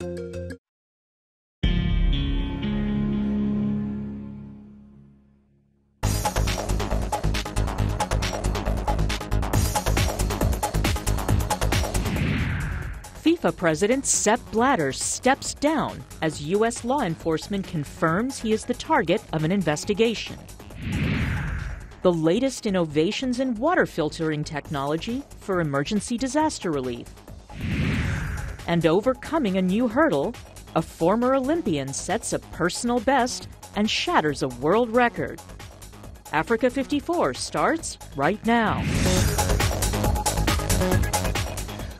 FIFA President Sepp Blatter steps down as U.S. law enforcement confirms he is the target of an investigation. The latest innovations in water filtering technology for emergency disaster relief. And overcoming a new hurdle, a former Olympian sets a personal best and shatters a world record. Africa 54 starts right now.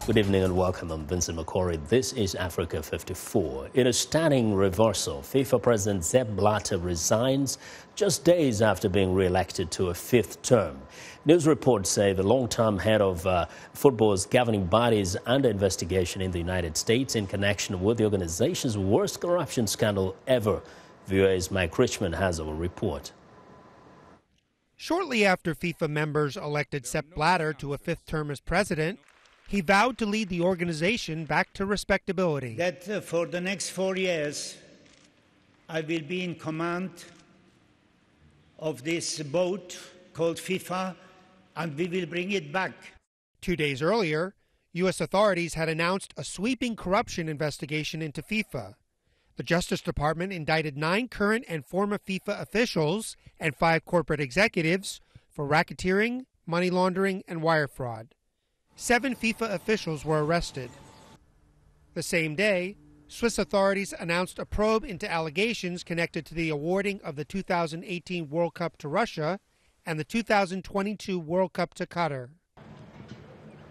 Good evening and welcome. I'm Vincent McCory. This is Africa 54. In a stunning reversal, FIFA President Sepp Blatter resigns just days after being re-elected to a fifth term. News reports say the long-term head of football's governing body is under investigation in the United States in connection with the organization's worst corruption scandal ever. VOA's Mike Richmond has a report. Shortly after FIFA members elected Sepp Blatter to a fifth term as president, he vowed to lead the organization back to respectability. That for the next 4 years, I will be in command of this boat called FIFA, and we will bring it back. 2 days earlier, U.S. authorities had announced a sweeping corruption investigation into FIFA. The Justice Department indicted 9 current and former FIFA officials and 5 corporate executives for racketeering, money laundering, and wire fraud. 7 FIFA officials were arrested. The same day, Swiss authorities announced a probe into allegations connected to the awarding of the 2018 World Cup to Russia and the 2022 World Cup to Qatar.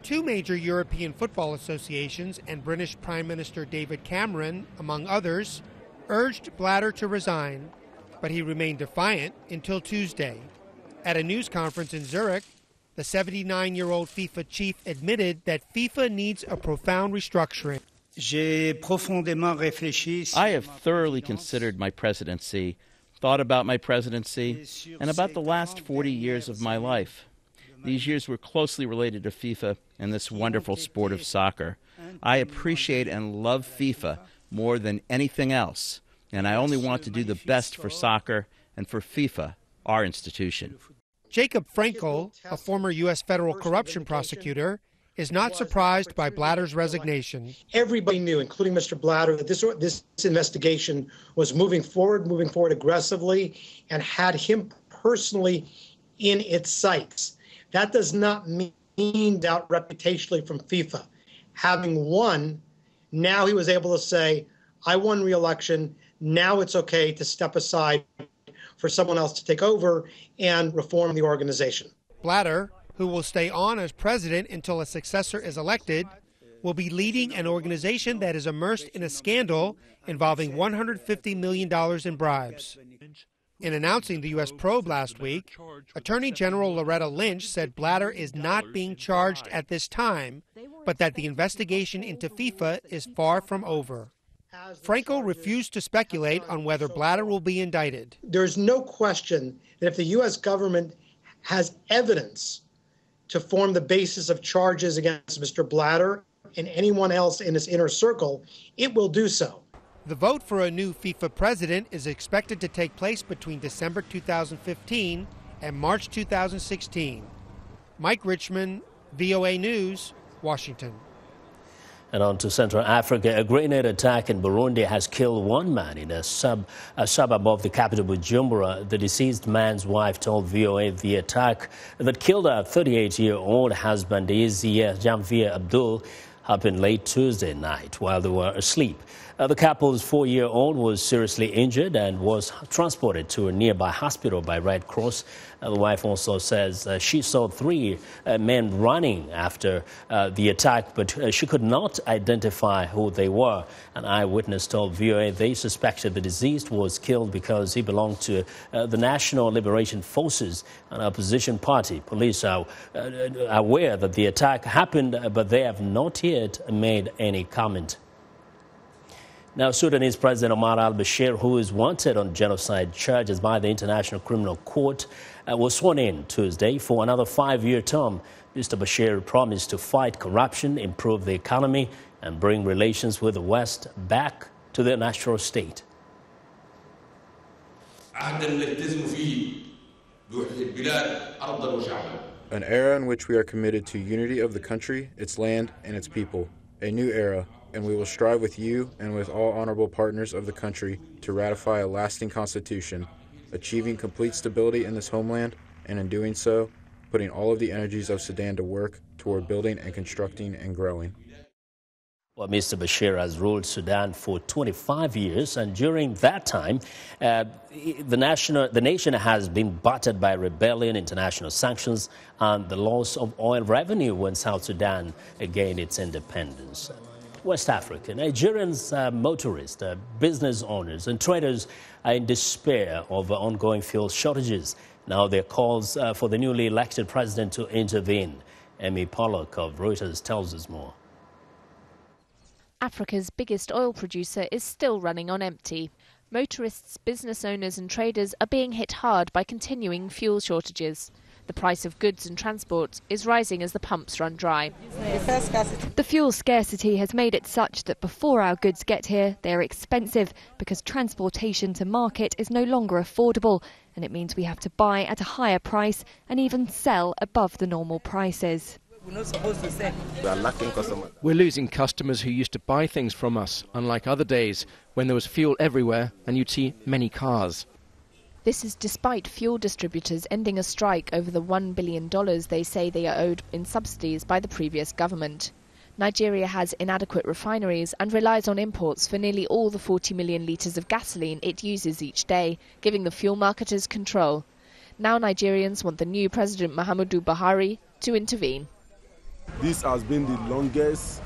2 major European football associations and British Prime Minister David Cameron, among others, urged Blatter to resign, but he remained defiant until Tuesday. At a news conference in Zurich, the 79-year-old FIFA chief admitted that FIFA needs a profound restructuring. I have thoroughly considered my presidency, thought about my presidency, and about the last 40 years of my life. These years were closely related to FIFA and this wonderful sport of soccer. I appreciate and love FIFA more than anything else, and I only want to do the best for soccer and for FIFA, our institution. Jacob Frankel, a former U.S. federal corruption prosecutor, is not surprised by Blatter's resignation. Everybody knew, including Mr. Blatter, that this investigation was moving forward aggressively, and had him personally in its sights. That does not mean doubt reputationally from FIFA. Having won, now he was able to say, I won re-election, now it's okay to step aside for someone else to take over and reform the organization. Blatter, who will stay on as president until a successor is elected, will be leading an organization that is immersed in a scandal involving $150 million in bribes. In announcing the U.S. probe last week, Attorney General Loretta Lynch said Blatter is not being charged at this time, but that the investigation into FIFA is far from over. Frankel refused to speculate on whether Blatter will be indicted. There's no question that if the U.S. government has evidence to form the basis of charges against Mr. Blatter and anyone else in his inner circle, it will do so. The vote for a new FIFA president is expected to take place between December 2015 and March 2016. Mike Richmond, VOA News, Washington. And on to Central Africa, a grenade attack in Burundi has killed 1 man in a suburb of the capital, Bujumbura. The deceased man's wife told VOA the attack that killed her 38-year-old husband, Izia Janvier Abdul, happened late Tuesday night while they were asleep. The couple's 4-year-old was seriously injured and was transported to a nearby hospital by Red Cross. The wife also says she saw 3 men running after the attack, but she could not identify who they were. An eyewitness told VOA they suspected the deceased was killed because he belonged to the National Liberation Forces, an opposition party. Police are aware that the attack happened, but they have not yet made any comment. Now, Sudanese President Omar al-Bashir, who is wanted on genocide charges by the International Criminal Court, was sworn in Tuesday for another 5-year term. Mr. Bashir promised to fight corruption, improve the economy, and bring relations with the West back to their natural state. An era in which we are committed to unity of the country, its land, and its people. A new era, and we will strive with you and with all honorable partners of the country to ratify a lasting constitution, achieving complete stability in this homeland, and in doing so, putting all of the energies of Sudan to work toward building and constructing and growing. Well, Mr. Bashir has ruled Sudan for 25 years, and during that time, the nation has been battered by rebellion, international sanctions, and the loss of oil revenue when South Sudan gained its independence. West Africa, Nigerians, motorists, business owners, and traders are in despair over ongoing fuel shortages. Now there are calls for the newly elected president to intervene. Emmy Pollock of Reuters tells us more. Africa's biggest oil producer is still running on empty. Motorists, business owners and traders are being hit hard by continuing fuel shortages. The price of goods and transport is rising as the pumps run dry. The fuel scarcity has made it such that before our goods get here, they are expensive because transportation to market is no longer affordable, and it means we have to buy at a higher price and even sell above the normal prices. We're not supposed to sell. We are lacking customers. We're losing customers who used to buy things from us, unlike other days when there was fuel everywhere and you'd see many cars. This is despite fuel distributors ending a strike over the $1 billion they say they are owed in subsidies by the previous government. Nigeria has inadequate refineries and relies on imports for nearly all the 40 million litres of gasoline it uses each day, giving the fuel marketers control. Now Nigerians want the new President Muhammadu Buhari to intervene. This has been the longest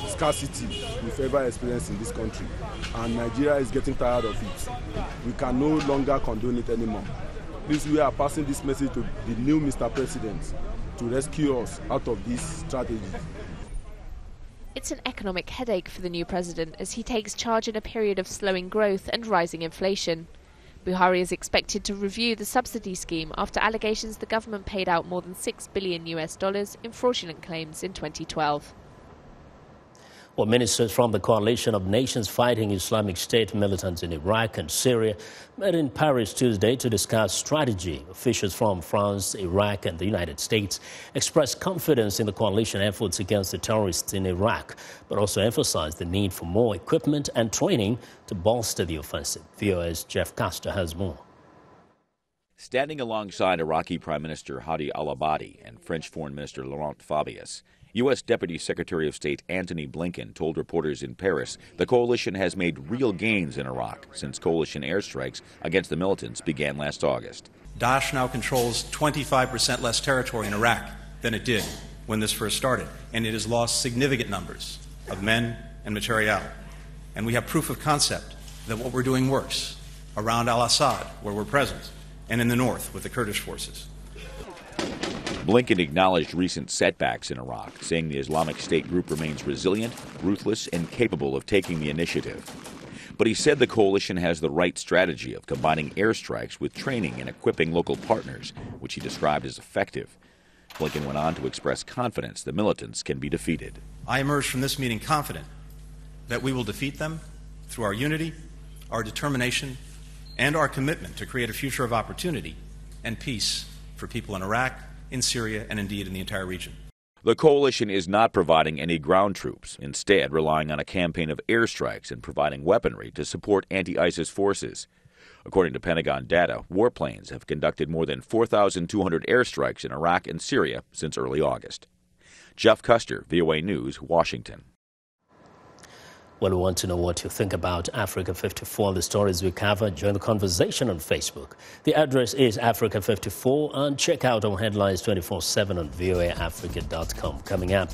scarcity we've ever experienced in this country, and Nigeria is getting tired of it. We can no longer condone it anymore. Please, we are passing this message to the new Mr. President to rescue us out of this strategy. It's an economic headache for the new president as he takes charge in a period of slowing growth and rising inflation. Buhari is expected to review the subsidy scheme after allegations the government paid out more than $6 billion in fraudulent claims in 2012. Well, ministers from the coalition of nations fighting Islamic State militants in Iraq and Syria met in Paris Tuesday to discuss strategy. Officials from France, Iraq and the United States expressed confidence in the coalition efforts against the terrorists in Iraq, but also emphasized the need for more equipment and training to bolster the offensive. VOA's Jeff Castor has more. Standing alongside Iraqi Prime Minister Hadi al-Abadi and French Foreign Minister Laurent Fabius, U.S. Deputy Secretary of State Antony Blinken told reporters in Paris the coalition has made real gains in Iraq since coalition airstrikes against the militants began last August. Daesh now controls 25% less territory in Iraq than it did when this first started, and it has lost significant numbers of men and materiel. And we have proof of concept that what we're doing works around al-Assad, where we're present, and in the north with the Kurdish forces. Blinken acknowledged recent setbacks in Iraq, saying the Islamic State group remains resilient, ruthless, and capable of taking the initiative. But he said the coalition has the right strategy of combining airstrikes with training and equipping local partners, which he described as effective. Blinken went on to express confidence the militants can be defeated. I emerged from this meeting confident that we will defeat them through our unity, our determination, and our commitment to create a future of opportunity and peace for people in Iraq, in Syria, and indeed in the entire region. The coalition is not providing any ground troops, instead relying on a campaign of airstrikes and providing weaponry to support anti-ISIS forces. According to Pentagon data, warplanes have conducted more than 4,200 airstrikes in Iraq and Syria since early August. Jeff Custer, VOA News, Washington. Well, we want to know what you think about Africa 54 and the stories we cover. Join the conversation on Facebook. The address is Africa54 and check out our headlines 24/7 on voaafrica.com. Coming up,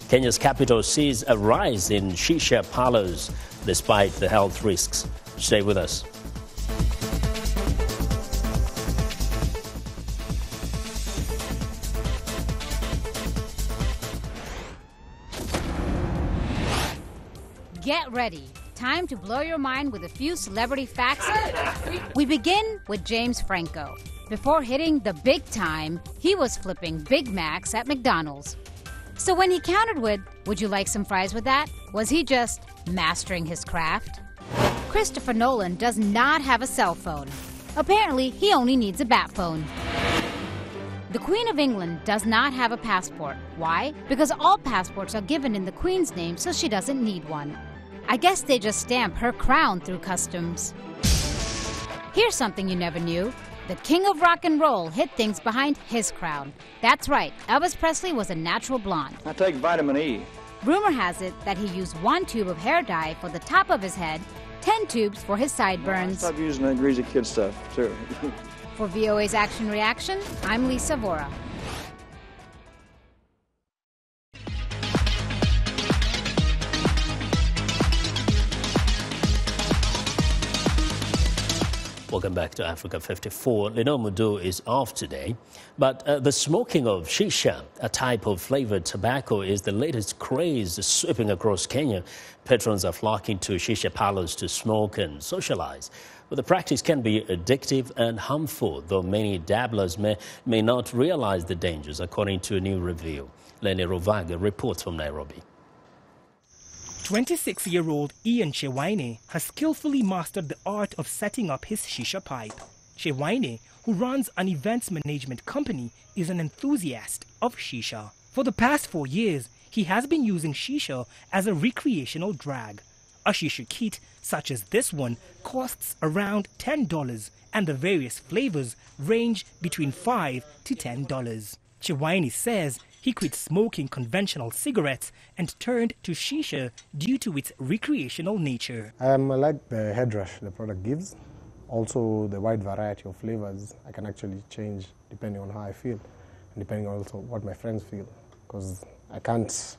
Kenya's capital sees a rise in shisha parlors despite the health risks. Stay with us. Get ready. Time to blow your mind with a few celebrity facts. We begin with James Franco. Before hitting the big time, he was flipping Big Macs at McDonald's. So when he countered with, "Would you like some fries with that?" was he just mastering his craft? Christopher Nolan does not have a cell phone. Apparently, he only needs a bat phone. The Queen of England does not have a passport. Why? Because all passports are given in the Queen's name, so she doesn't need one. I guess they just stamp her crown through customs. Here's something you never knew. The king of rock and roll hid things behind his crown. That's right, Elvis Presley was a natural blonde. I take vitamin E. Rumor has it that he used 1 tube of hair dye for the top of his head, 10 tubes for his sideburns. Stop using that greasy kid stuff, too. For VOA's Action Reaction, I'm Lisa Vora. Welcome back to Africa 54. Lino Mudu is off today, but the smoking of shisha, a type of flavored tobacco, is the latest craze sweeping across Kenya. Patrons are flocking to shisha parlors to smoke and socialize. But the practice can be addictive and harmful, though many dabblers may not realize the dangers, according to a new review. Lenny Ruvaga reports from Nairobi. 26-year-old Ian Chewaine has skillfully mastered the art of setting up his shisha pipe. Chewaine, who runs an events management company, is an enthusiast of shisha. For the past 4 years, he has been using shisha as a recreational drag. A shisha kit, such as this one, costs around $10, and the various flavors range between $5 to $10. Chewaine says he quit smoking conventional cigarettes and turned to shisha due to its recreational nature. I like the head rush the product gives. Also the wide variety of flavors I can actually change depending on how I feel and depending on also what my friends feel, because I can't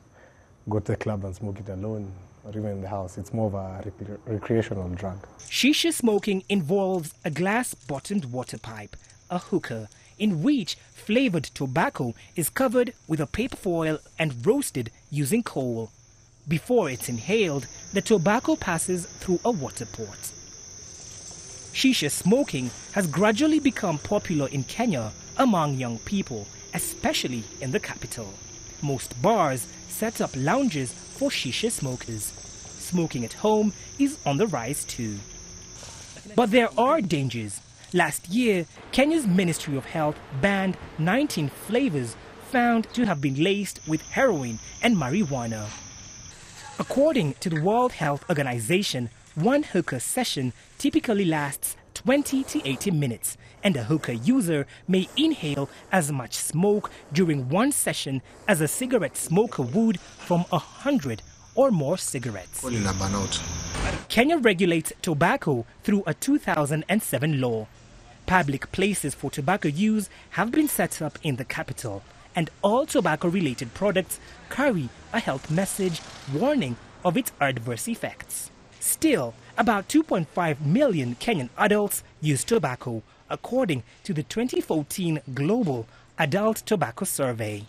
go to the club and smoke it alone or even in the house. It's more of a recreational drug. Shisha smoking involves a glass-bottomed water pipe, a hookah, in which flavored tobacco is covered with a paper foil and roasted using coal. Before it's inhaled, the tobacco passes through a water port. Shisha smoking has gradually become popular in Kenya among young people, especially in the capital. Most bars set up lounges for shisha smokers. Smoking at home is on the rise too. But there are dangers. Last year, Kenya's Ministry of Health banned 19 flavors found to have been laced with heroin and marijuana. According to the World Health Organization, one hookah session typically lasts 20 to 80 minutes, and a hookah user may inhale as much smoke during one session as a cigarette smoker would from 100 or more cigarettes. Kenya regulates tobacco through a 2007 law. Public places for tobacco use have been set up in the capital, and all tobacco-related products carry a health message warning of its adverse effects. Still, about 2.5 million Kenyan adults use tobacco, according to the 2014 Global Adult Tobacco Survey.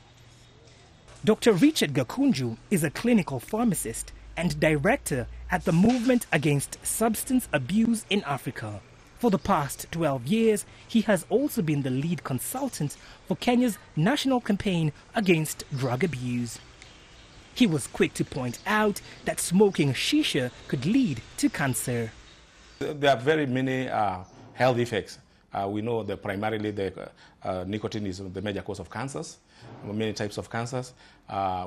Dr. Richard Gakunju is a clinical pharmacist and director at the Movement Against Substance Abuse in Africa. For the past 12 years, he has also been the lead consultant for Kenya's national campaign against drug abuse. He was quick to point out that smoking shisha could lead to cancer. There are very many health effects. We know that primarily the nicotine is the major cause of cancers, many types of cancers.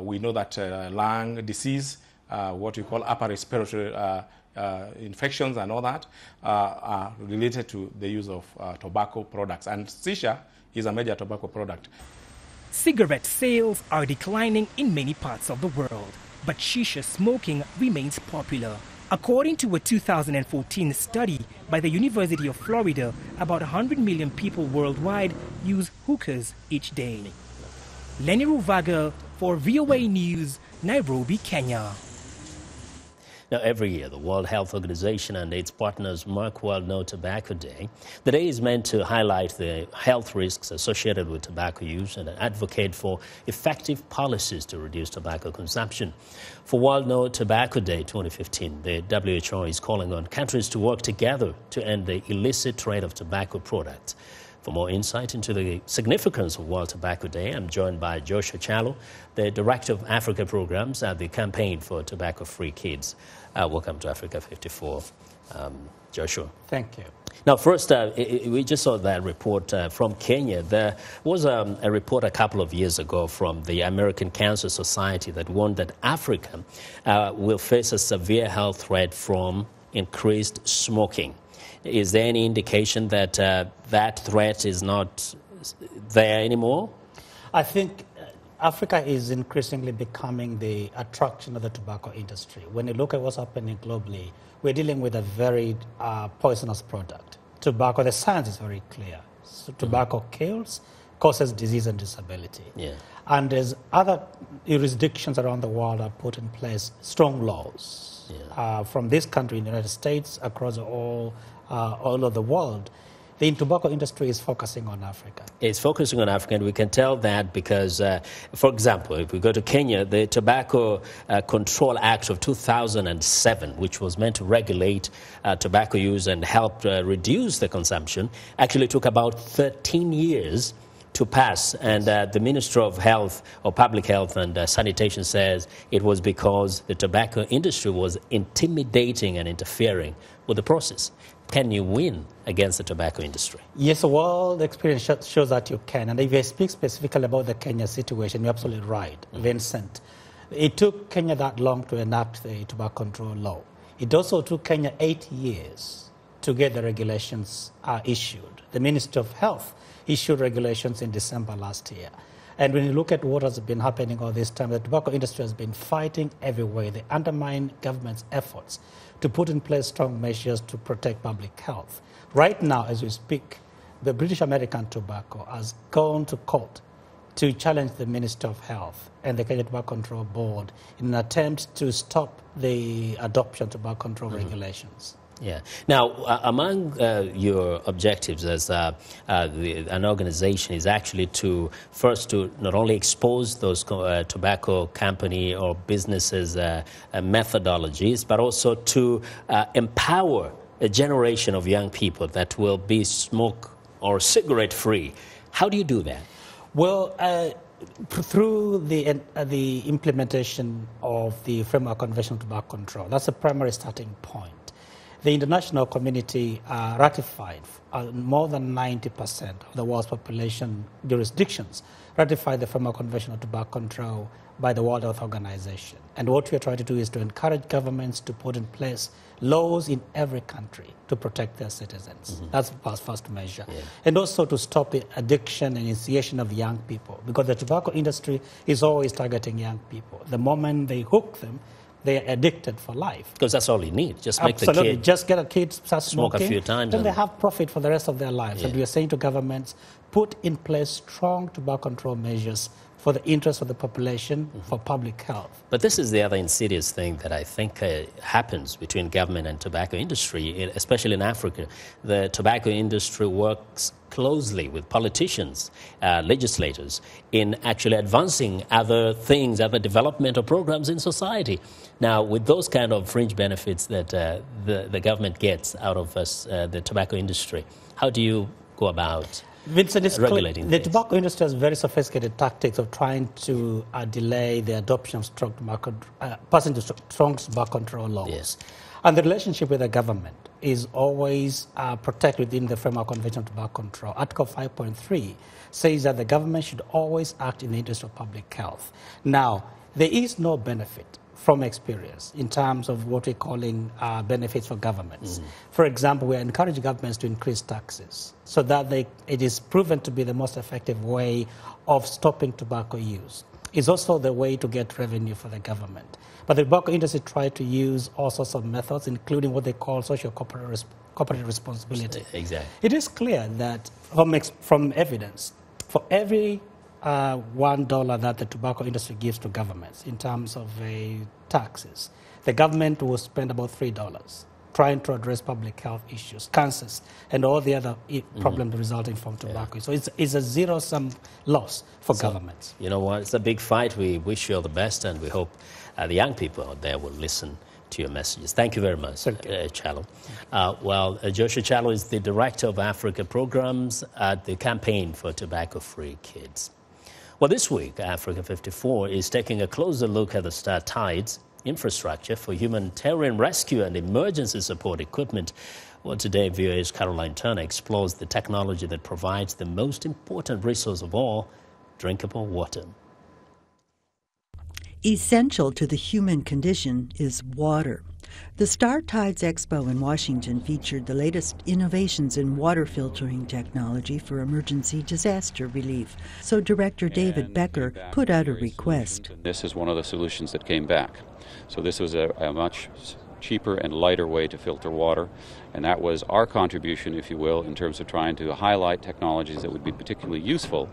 We know that lung disease, what we call upper respiratory infections and all that are related to the use of tobacco products, and shisha is a major tobacco product. Cigarette sales are declining in many parts of the world, but shisha smoking remains popular. According to a 2014 study by the University of Florida, about 100 million people worldwide use hookahs each day. Lenny Ruvaga for VOA News, Nairobi, Kenya. Now, every year, the World Health Organization and its partners mark World No Tobacco Day. The day is meant to highlight the health risks associated with tobacco use and advocate for effective policies to reduce tobacco consumption. For World No Tobacco Day 2015, the WHO is calling on countries to work together to end the illicit trade of tobacco products. For more insight into the significance of World Tobacco Day, I'm joined by Joshua Chalo, the Director of Africa Programs at the Campaign for Tobacco-Free Kids. Welcome to Africa 54, Joshua. Thank you. Now, first, we just saw that report from Kenya. There was a report a couple of years ago from the American Cancer Society that warned that Africa will face a severe health threat from increased smoking. Is there any indication that that threat is not there anymore? I think Africa is increasingly becoming the attraction of the tobacco industry. When you look at what's happening globally, we're dealing with a very poisonous product. Tobacco, the science is very clear. So tobacco kills, causes disease and disability. Yeah. And there's other jurisdictions around the world have put in place strong laws. Yeah. From this country in the United States, across all over the world, the tobacco industry is focusing on Africa. It's focusing on Africa, and we can tell that because, for example, if we go to Kenya, the Tobacco Control Act of 2007, which was meant to regulate tobacco use and help reduce the consumption, actually took about 13 years to pass. And the Minister of Health, or Public Health and Sanitation, says it was because the tobacco industry was intimidating and interfering with the process. Can you win against the tobacco industry? Yes, well, the experience shows that you can. And if I speak specifically about the Kenya situation, you're absolutely right, Vincent. It took Kenya that long to enact the tobacco control law. It also took Kenya 8 years to get the regulations issued. The Minister of Health issued regulations in December last year. And when you look at what has been happening all this time, the tobacco industry has been fighting everywhere. They undermine government's efforts to put in place strong measures to protect public health. Right now, as we speak, the British American Tobacco has gone to court to challenge the Minister of Health and the Kenya Tobacco Control Board in an attempt to stop the adoption of tobacco control regulations. Yeah. Now, among your objectives as an organization is actually to not only expose those tobacco company or businesses' methodologies, but also to empower a generation of young people that will be smoke or cigarette free. How do you do that? Well, through the implementation of the Framework Convention on Tobacco Control. That's a primary starting point. The international community ratified, more than 90% of the world's population jurisdictions ratified the Framework Convention on Tobacco Control by the World Health Organization. And what we are trying to do is to encourage governments to put in place laws in every country to protect their citizens. That's the first measure. Yeah. And also to stop the addiction and initiation of young people, because the tobacco industry is always targeting young people. The moment they hook them, they are addicted for life. Because that's all you need. Just make Absolutely. the kid just get a kid start smoking, a few times, then they have profit for the rest of their lives. And we are saying to governments, put in place strong tobacco control measures for the interest of the population, for public health. But this is the other insidious thing that I think happens between government and tobacco industry, especially in Africa. The tobacco industry works closely with politicians, legislators, in actually advancing other things, other developmental programs in society. Now, with those kind of fringe benefits that the government gets out of the tobacco industry, how do you go about Vincent, regulating the tobacco industry has very sophisticated tactics of trying to delay the adoption of strong tobacco control laws. Yes. And the relationship with the government is always protected within the Framework Convention on Tobacco Control. Article 5.3 says that the government should always act in the interest of public health. Now, there is no benefit from experience in terms of what we're calling benefits for governments. For example, we are encouraging governments to increase taxes so that it is proven to be the most effective way of stopping tobacco use. It's also the way to get revenue for the government. But the tobacco industry tried to use all sorts of methods, including what they call social corporate responsibility. Exactly. It is clear that from evidence, for every $1 that the tobacco industry gives to governments in terms of taxes, the government will spend about $3 trying to address public health issues, cancers, and all the other problems resulting from tobacco. So it's a zero-sum loss for governments. You know what? It's a big fight. We wish you all the best, and we hope the young people out there will listen to your messages. Thank you very much, Chalo. Joshua Chalo is the Director of Africa Programs at the Campaign for Tobacco-Free Kids. Well, this week, Africa 54 is taking a closer look at the Star Tides infrastructure for humanitarian rescue and emergency support equipment. Well, today, VOA's Caroline Turner explores the technology that provides the most important resource of all, drinkable water. Essential to the human condition is water. The Star Tides Expo in Washington featured the latest innovations in water filtering technology for emergency disaster relief. So Director David Becker put out a request. This is one of the solutions that came back. So this was a much cheaper and lighter way to filter water, and that was our contribution, if you will, in terms of trying to highlight technologies that would be particularly useful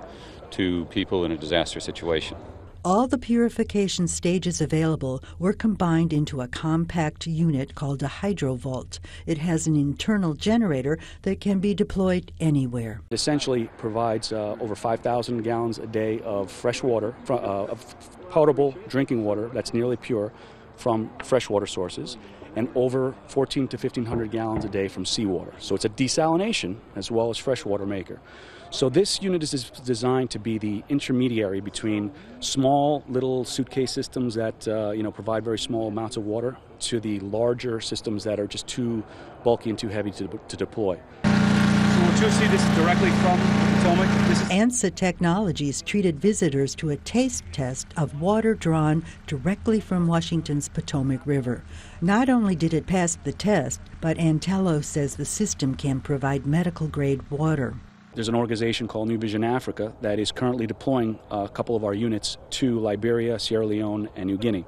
to people in a disaster situation. All the purification stages available were combined into a compact unit called a hydrovault. It has an internal generator that can be deployed anywhere. It essentially provides over 5,000 gallons a day of fresh water, of potable drinking water that's nearly pure from freshwater sources, and over 1,400 to 1,500 gallons a day from seawater. So it's a desalination as well as freshwater maker. So this unit is designed to be the intermediary between small little suitcase systems that provide very small amounts of water to the larger systems that are just too bulky and too heavy to deploy. So what you'll see, this is directly from Potomac. ANSA Technologies treated visitors to a taste test of water drawn directly from Washington's Potomac River. Not only did it pass the test, but Antello says the system can provide medical-grade water. There's an organization called New Vision Africa that is currently deploying a couple of our units to Liberia, Sierra Leone, and New Guinea.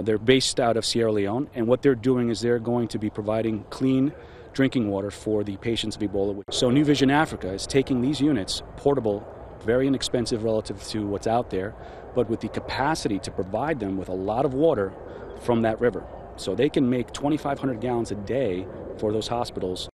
They're based out of Sierra Leone, and what they're doing is they're going to be providing clean drinking water for the patients of Ebola. So New Vision Africa is taking these units, portable, very inexpensive relative to what's out there, but with the capacity to provide them with a lot of water from that river. So they can make 2,500 gallons a day for those hospitals.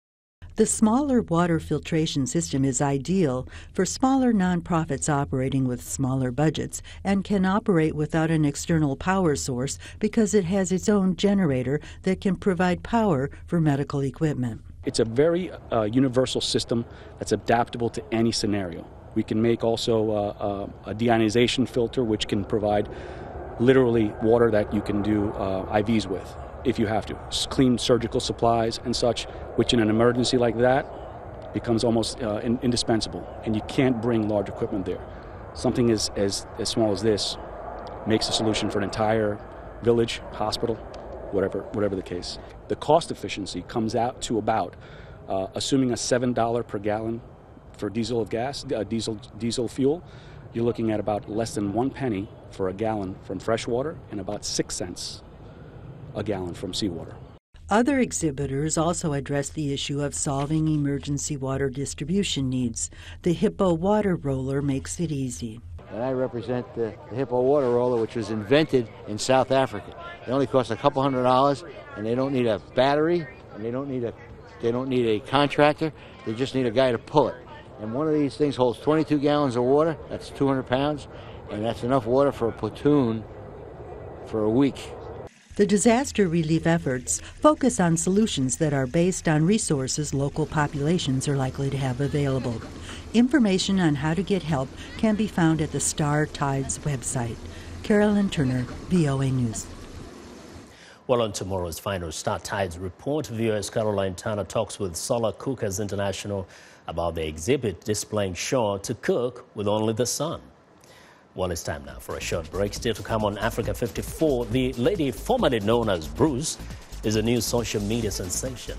The smaller water filtration system is ideal for smaller nonprofits operating with smaller budgets and can operate without an external power source because it has its own generator that can provide power for medical equipment. It's a very universal system that's adaptable to any scenario. We can make also a deionization filter which can provide literally water that you can do IVs with, if you have to. Clean surgical supplies and such, which in an emergency like that becomes almost indispensable, and you can't bring large equipment there. Something as small as this makes a solution for an entire village, hospital, whatever the case. The cost efficiency comes out to about, assuming a $7 per gallon for diesel fuel, you're looking at about less than 1 penny for a gallon from fresh water and about 6 cents a gallon from seawater. Other exhibitors also addressed the issue of solving emergency water distribution needs. The Hippo water roller makes it easy. And I represent the Hippo water roller, which was invented in South Africa. It only costs a couple $100, and they don't need a battery, and they don't need a contractor. They just need a guy to pull it. And one of these things holds 22 gallons of water. That's 200 pounds, and that's enough water for a platoon for a week. The disaster relief efforts focus on solutions that are based on resources local populations are likely to have available. Information on how to get help can be found at the Star Tides website. Carolyn Turner, VOA News. Well, on tomorrow's final Star Tides report, VOA's Caroline Turner talks with Solar Cookers International about the exhibit displaying Shaw to cook with only the sun. Well, it's time now for a short break. Still to come on Africa 54, the lady formerly known as Bruce is a new social media sensation.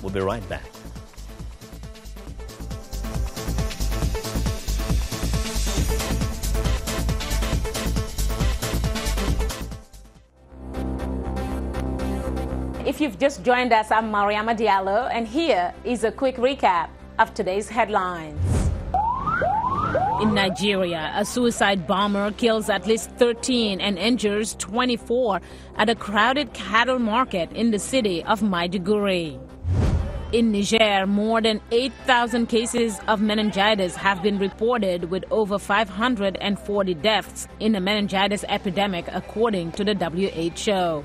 We'll be right back. If you've just joined us, I'm Mariama Diallo, and here is a quick recap of today's headlines. In Nigeria, a suicide bomber kills at least 13 and injures 24 at a crowded cattle market in the city of Maiduguri. In Niger, more than 8,000 cases of meningitis have been reported, with over 540 deaths in the meningitis epidemic, according to the WHO.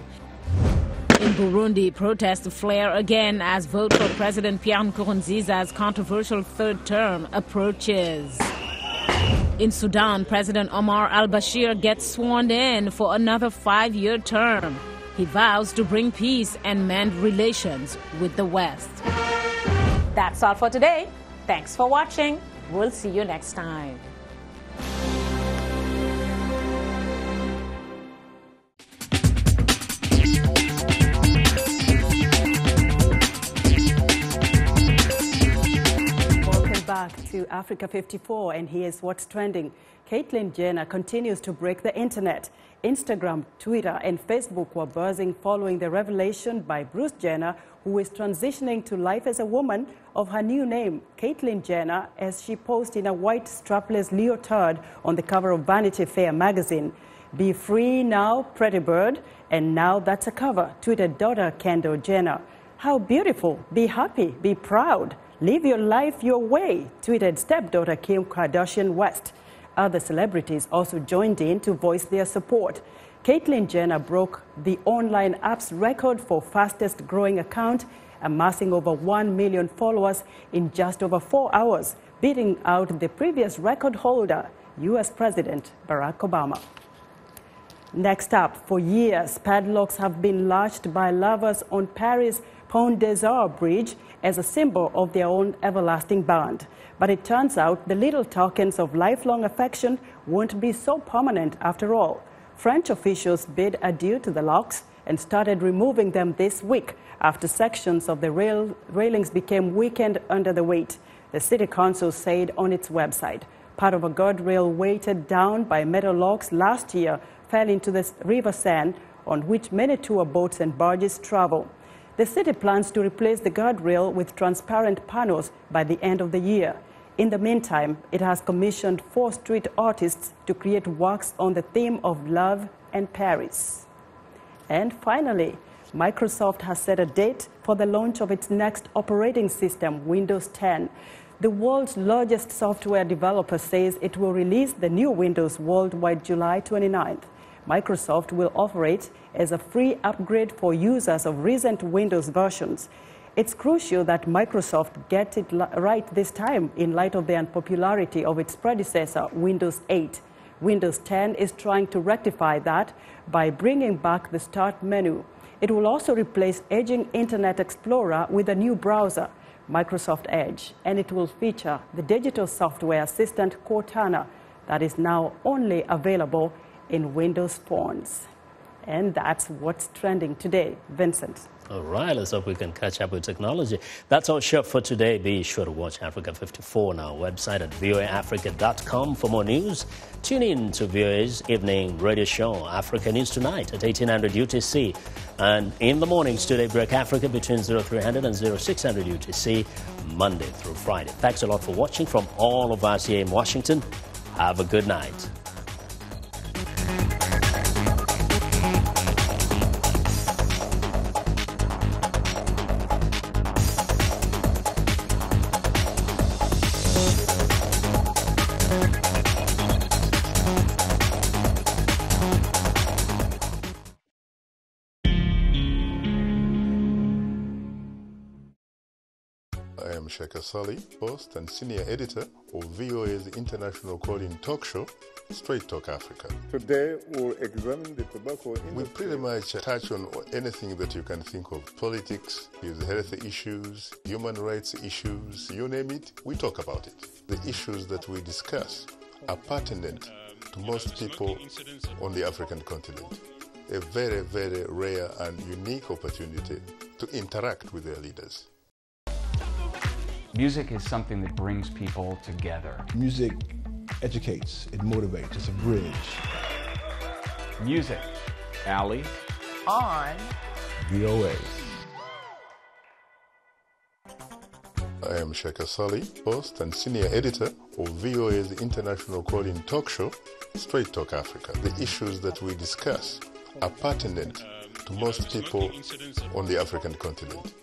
In Burundi, protests flare again as vote for President Pierre Nkurunziza's controversial third term approaches. In Sudan, President Omar al-Bashir gets sworn in for another 5-year term. He vows to bring peace and mend relations with the West. That's all for today. Thanks for watching. We'll see you next time. Back to Africa 54, and here's what's trending. Caitlyn Jenner continues to break the internet. Instagram, Twitter, and Facebook were buzzing following the revelation by Bruce Jenner, who is transitioning to life as a woman, of her new name, Caitlyn Jenner, as she posed in a white strapless leotard on the cover of Vanity Fair magazine. "Be free now, pretty bird," and now that's a cover, tweeted daughter Kendall Jenner. "How beautiful, be happy, be proud. Live your life your way," tweeted stepdaughter Kim Kardashian West. Other celebrities also joined in to voice their support. Caitlyn Jenner broke the online app's record for fastest growing account, amassing over 1 million followers in just over 4 hours, beating out the previous record holder, U.S. President Barack Obama. Next up, for years, padlocks have been latched by lovers on Paris' Pont des Arts Bridge as a symbol of their own everlasting bond. But it turns out the little tokens of lifelong affection won't be so permanent after all. French officials bid adieu to the locks and started removing them this week after sections of the railings became weakened under the weight, the city council said on its website. Part of a guardrail weighted down by metal locks last year fell into the River Seine, on which many tour boats and barges travel. The city plans to replace the guardrail with transparent panels by the end of the year. In the meantime, it has commissioned 4 street artists to create works on the theme of love and Paris. And finally, Microsoft has set a date for the launch of its next operating system, Windows 10. The world's largest software developer says it will release the new Windows worldwide July 29th. Microsoft will offer it as a free upgrade for users of recent Windows versions. It's crucial that Microsoft get it right this time in light of the unpopularity of its predecessor, Windows 8. Windows 10 is trying to rectify that by bringing back the Start menu. It will also replace aging Internet Explorer with a new browser, Microsoft Edge, and it will feature the digital software assistant Cortana that is now only available in Windows phones. And that's what's trending today. Vincent. All right, let's hope we can catch up with technology. That's our show for today. Be sure to watch Africa 54 on our website at voaafrica.com for more news. Tune in to VOA's evening radio show, Africa News Tonight at 1800 UTC. And in the mornings, Today Break Africa between 0300 and 0600 UTC, Monday through Friday. Thanks a lot for watching from all of us here in Washington. Have a good night. I am Sheikh Sali, host and senior editor of VOA's international call-in talk show, Straight Talk Africa. Today we'll examine the tobacco industry. We pretty much touch on anything that you can think of. Politics, health issues, human rights issues, you name it, we talk about it. The issues that we discuss are pertinent to most people on the African continent. A very, very rare and unique opportunity to interact with their leaders. Music is something that brings people together. Music educates, it motivates, it's a bridge. Music. Ali. On. VOA. I am Sheikh Sali, host and senior editor of VOA's international call-in talk show, Straight Talk Africa. The issues that we discuss are pertinent to most people on the African continent.